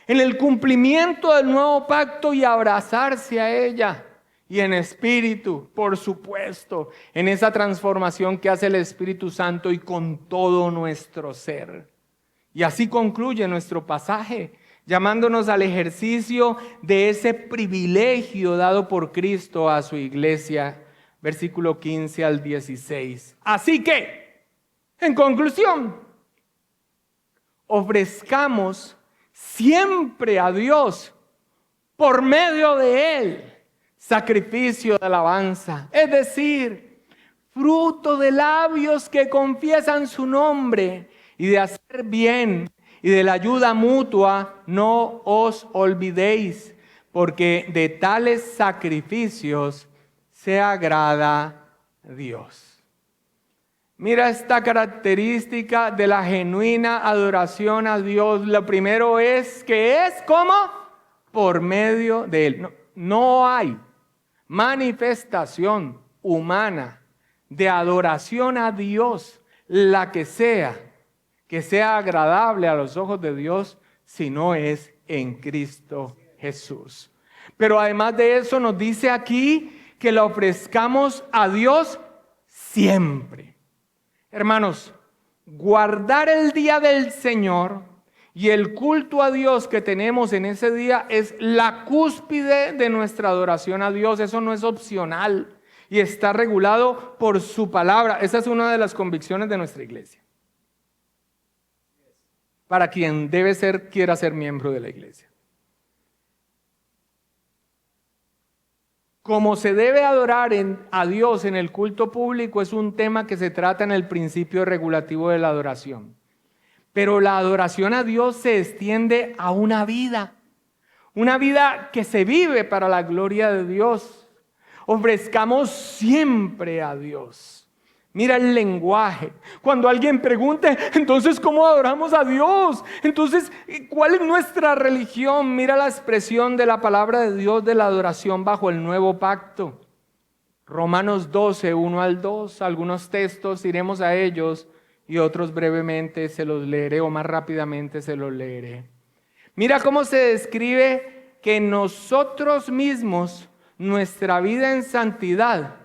en el cumplimiento del nuevo pacto y abrazarse a ella. Y en espíritu, por supuesto, en esa transformación que hace el Espíritu Santo y con todo nuestro ser. Y así concluye nuestro pasaje, llamándonos al ejercicio de ese privilegio dado por Cristo a su iglesia, versículo 15 al 16. Así que, en conclusión, ofrezcamos siempre a Dios por medio de Él sacrificio de alabanza, es decir, fruto de labios que confiesan su nombre, y de hacer bien y de la ayuda mutua no os olvidéis, porque de tales sacrificios se agrada Dios. Mira esta característica de la genuina adoración a Dios. Lo primero es que es como por medio de Él. No hay manifestación humana de adoración a Dios, la que sea agradable a los ojos de Dios, si no es en Cristo Jesús. Pero además de eso nos dice aquí que la ofrezcamos a Dios siempre. Hermanos, guardar el día del Señor y el culto a Dios que tenemos en ese día es la cúspide de nuestra adoración a Dios. Eso no es opcional y está regulado por su palabra. Esa es una de las convicciones de nuestra iglesia. Para quien quiera ser miembro de la iglesia. Como se debe adorar a Dios en el culto público es un tema que se trata en el principio regulativo de la adoración. Pero la adoración a Dios se extiende a una vida que se vive para la gloria de Dios. Ofrezcamos siempre a Dios. Mira el lenguaje. Cuando alguien pregunte, entonces, ¿cómo adoramos a Dios? Entonces, ¿cuál es nuestra religión? Mira la expresión de la palabra de Dios de la adoración bajo el nuevo pacto. Romanos 12, 1 al 2. Algunos textos, iremos a ellos. Y otros brevemente se los leeré o más rápidamente se los leeré. Mira cómo se describe que nosotros mismos, nuestra vida en santidad,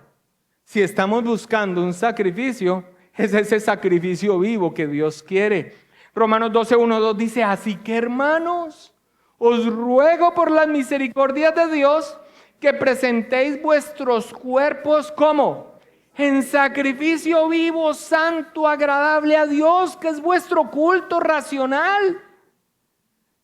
si estamos buscando un sacrificio, es ese sacrificio vivo que Dios quiere. Romanos 12, 1, 2 dice, así que hermanos, os ruego por las misericordias de Dios que presentéis vuestros cuerpos como en sacrificio vivo, santo, agradable a Dios, que es vuestro culto racional.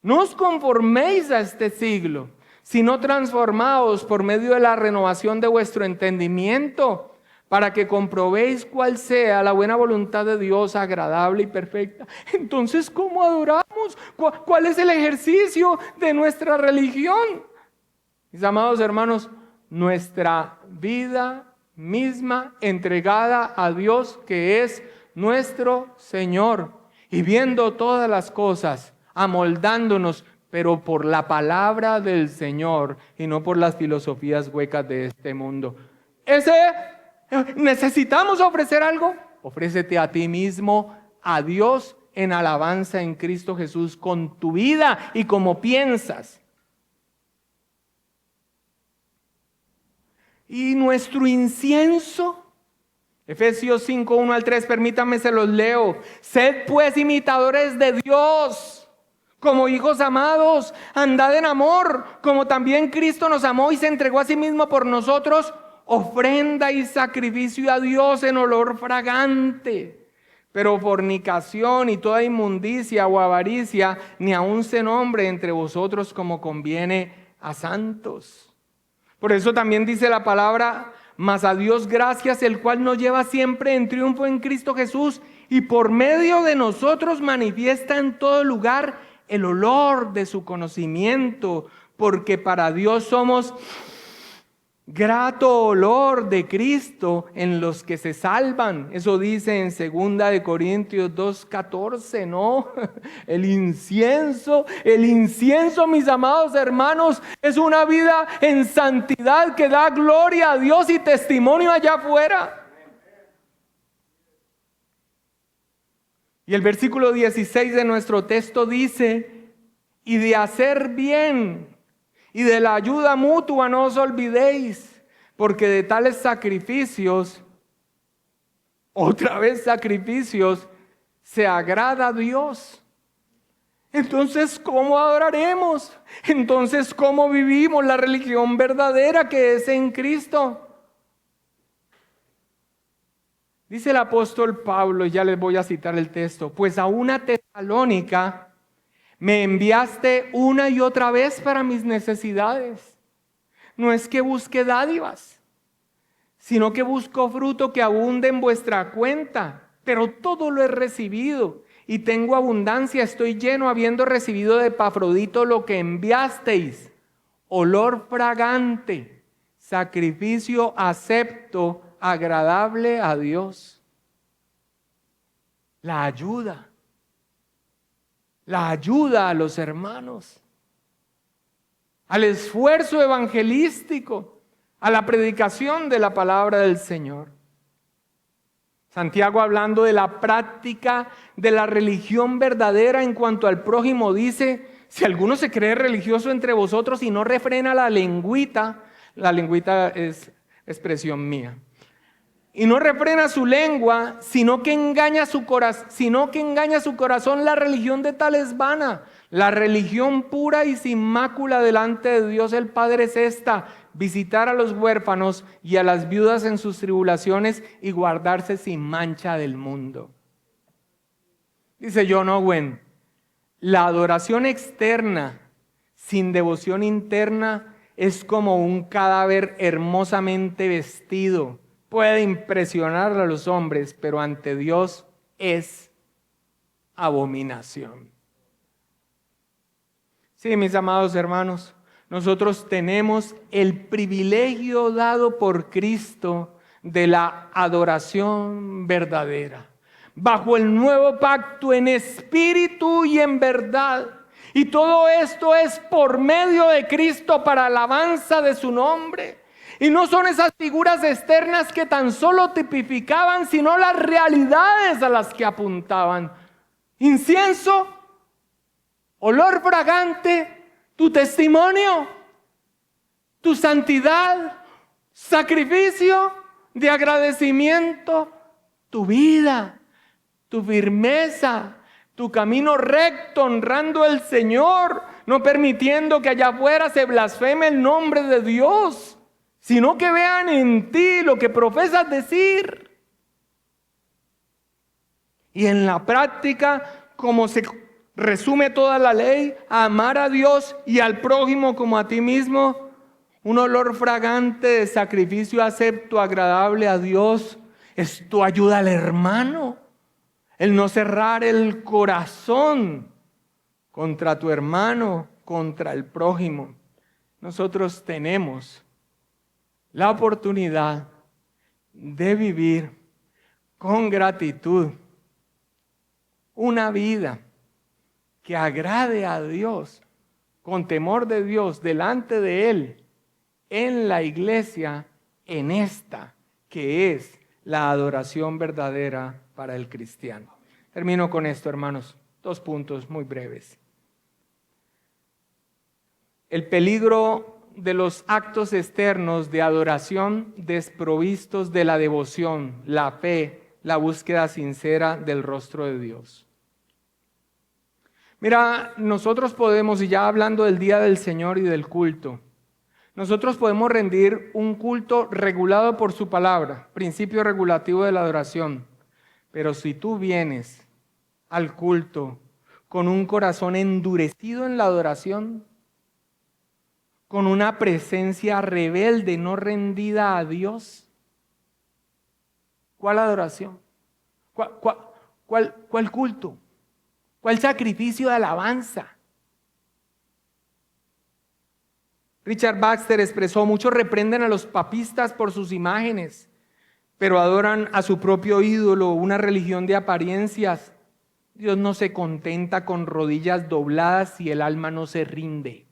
No os conforméis a este siglo, sino transformaos por medio de la renovación de vuestro entendimiento, para que comprobéis cuál sea la buena voluntad de Dios, agradable y perfecta. Entonces, ¿cómo adoramos? ¿Cuál es el ejercicio de nuestra religión? Mis amados hermanos, nuestra vida misma entregada a Dios, que es nuestro Señor, y viendo todas las cosas, amoldándonos, pero por la palabra del Señor y no por las filosofías huecas de este mundo. ¿Necesitamos ofrecer algo? Ofrécete a ti mismo, a Dios, en alabanza en Cristo Jesús, con tu vida y como piensas. Y nuestro incienso, Efesios 5, 1 al 3, permítanme se los leo. Sed pues imitadores de Dios, como hijos amados, andad en amor, como también Cristo nos amó y se entregó a sí mismo por nosotros, ofrenda y sacrificio a Dios en olor fragante. Pero fornicación y toda inmundicia o avaricia, ni aun se nombre entre vosotros como conviene a santos. Por eso también dice la palabra, mas a Dios gracias, el cual nos lleva siempre en triunfo en Cristo Jesús, y por medio de nosotros manifiesta en todo lugar el olor de su conocimiento, porque para Dios somos grato olor de Cristo en los que se salvan. Eso dice en 2 Corintios 2:14, ¿no? El incienso, mis amados hermanos, es una vida en santidad que da gloria a Dios y testimonio allá afuera. Y el versículo 16 de nuestro texto dice, y de hacer bien y de la ayuda mutua no os olvidéis, porque de tales sacrificios, otra vez sacrificios, se agrada a Dios. Entonces, ¿cómo adoraremos? Entonces, ¿cómo vivimos la religión verdadera que es en Cristo? Dice el apóstol Pablo, y ya les voy a citar el texto, pues a una Tesalónica me enviaste una y otra vez para mis necesidades. No es que busque dádivas, sino que busco fruto que abunde en vuestra cuenta. Pero todo lo he recibido y tengo abundancia, estoy lleno, habiendo recibido de Epafrodito lo que enviasteis, olor fragante, sacrificio acepto, agradable a Dios. La ayuda a los hermanos, al esfuerzo evangelístico, a la predicación de la palabra del Señor. Santiago, hablando de la práctica de la religión verdadera en cuanto al prójimo, dice, si alguno se cree religioso entre vosotros y no refrena la lengüita es expresión mía, y no refrena su lengua, sino que engaña su corazón, la religión de tal es vana. La religión pura y sin mácula delante de Dios el Padre es esta: visitar a los huérfanos y a las viudas en sus tribulaciones y guardarse sin mancha del mundo. Dice John Owen, la adoración externa sin devoción interna es como un cadáver hermosamente vestido. Puede impresionar a los hombres, pero ante Dios es abominación. Sí, mis amados hermanos, nosotros tenemos el privilegio dado por Cristo de la adoración verdadera, bajo el nuevo pacto en espíritu y en verdad. Y todo esto es por medio de Cristo para alabanza de su nombre. Y no son esas figuras externas que tan solo tipificaban, sino las realidades a las que apuntaban. Incienso, olor fragante, tu testimonio, tu santidad, sacrificio de agradecimiento, tu vida, tu firmeza, tu camino recto, honrando al Señor, no permitiendo que allá afuera se blasfeme el nombre de Dios, sino que vean en ti lo que profesas decir. Y en la práctica, como se resume toda la ley, amar a Dios y al prójimo como a ti mismo, un olor fragante de sacrificio acepto, agradable a Dios. Esto ayuda al hermano, el no cerrar el corazón contra tu hermano, contra el prójimo. Nosotros tenemos la oportunidad, de vivir con gratitud una vida que agrade a Dios, con temor de Dios, delante de Él, en la iglesia, en esta que es la adoración verdadera para el cristiano. Termino con esto, hermanos. 2 puntos muy breves. El peligro de los actos externos de adoración desprovistos de la devoción, la fe, la búsqueda sincera del rostro de Dios. Mira, nosotros podemos, y ya hablando del día del Señor y del culto, nosotros podemos rendir un culto regulado por su palabra, principio regulativo de la adoración. Pero si tú vienes al culto con un corazón endurecido en la adoración, con una presencia rebelde, no rendida a Dios, ¿cuál adoración? ¿Cuál culto? ¿Cuál sacrificio de alabanza? Richard Baxter expresó: muchos reprenden a los papistas por sus imágenes, pero adoran a su propio ídolo, una religión de apariencias. Dios no se contenta con rodillas dobladas si el alma no se rinde.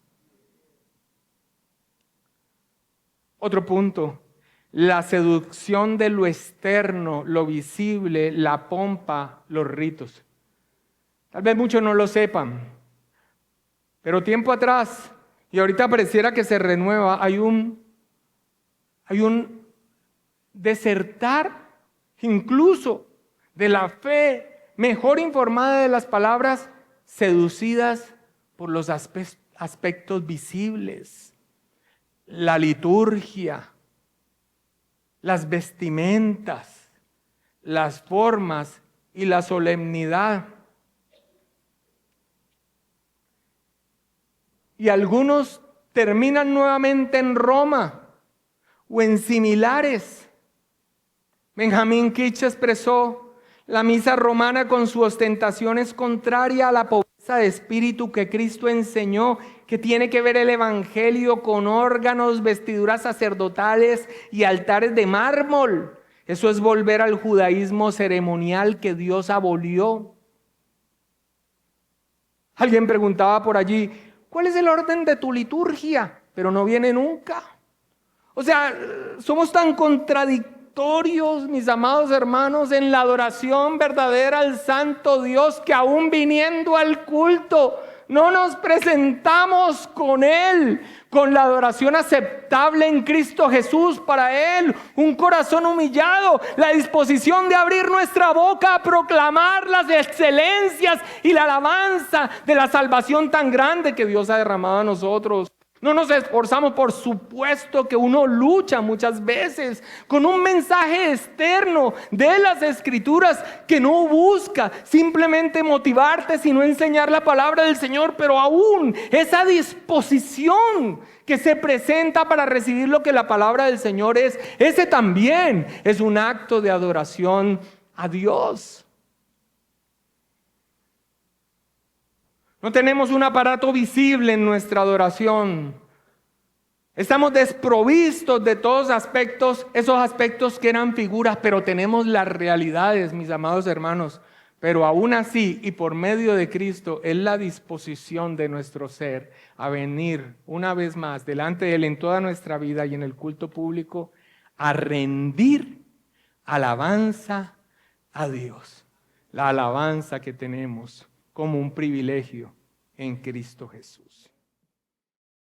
Otro punto: la seducción de lo externo, lo visible, la pompa, los ritos. Tal vez muchos no lo sepan, pero tiempo atrás, y ahorita pareciera que se renueva, hay un desertar incluso de la fe mejor informada de las palabras, seducidas por los aspectos visibles, la liturgia, las vestimentas, las formas y la solemnidad. Y algunos terminan nuevamente en Roma o en similares. Benjamín Kitsch expresó: la misa romana con su ostentación es contraria a la pobreza de espíritu que Cristo enseñó, que tiene que ver el evangelio con órganos, vestiduras sacerdotales y altares de mármol. Eso es volver al judaísmo ceremonial que Dios abolió. Alguien preguntaba por allí: ¿cuál es el orden de tu liturgia? Pero no viene nunca. O sea, somos tan contradictorios, mis amados hermanos, en la adoración verdadera al Santo Dios, que aún viniendo al culto no nos presentamos con Él, con la adoración aceptable en Cristo Jesús para Él, un corazón humillado, la disposición de abrir nuestra boca a proclamar las excelencias y la alabanza de la salvación tan grande que Dios ha derramado a nosotros. No nos esforzamos, por supuesto que uno lucha muchas veces con un mensaje externo de las Escrituras que no busca simplemente motivarte, sino enseñar la palabra del Señor, pero aún esa disposición que se presenta para recibir lo que la palabra del Señor es, ese también es un acto de adoración a Dios. No tenemos un aparato visible en nuestra adoración. Estamos desprovistos de todos esos aspectos que eran figuras, pero tenemos las realidades, mis amados hermanos. Pero aún así, y por medio de Cristo, es la disposición de nuestro ser a venir una vez más delante de Él en toda nuestra vida y en el culto público, a rendir alabanza a Dios. La alabanza que tenemos como un privilegio en Cristo Jesús.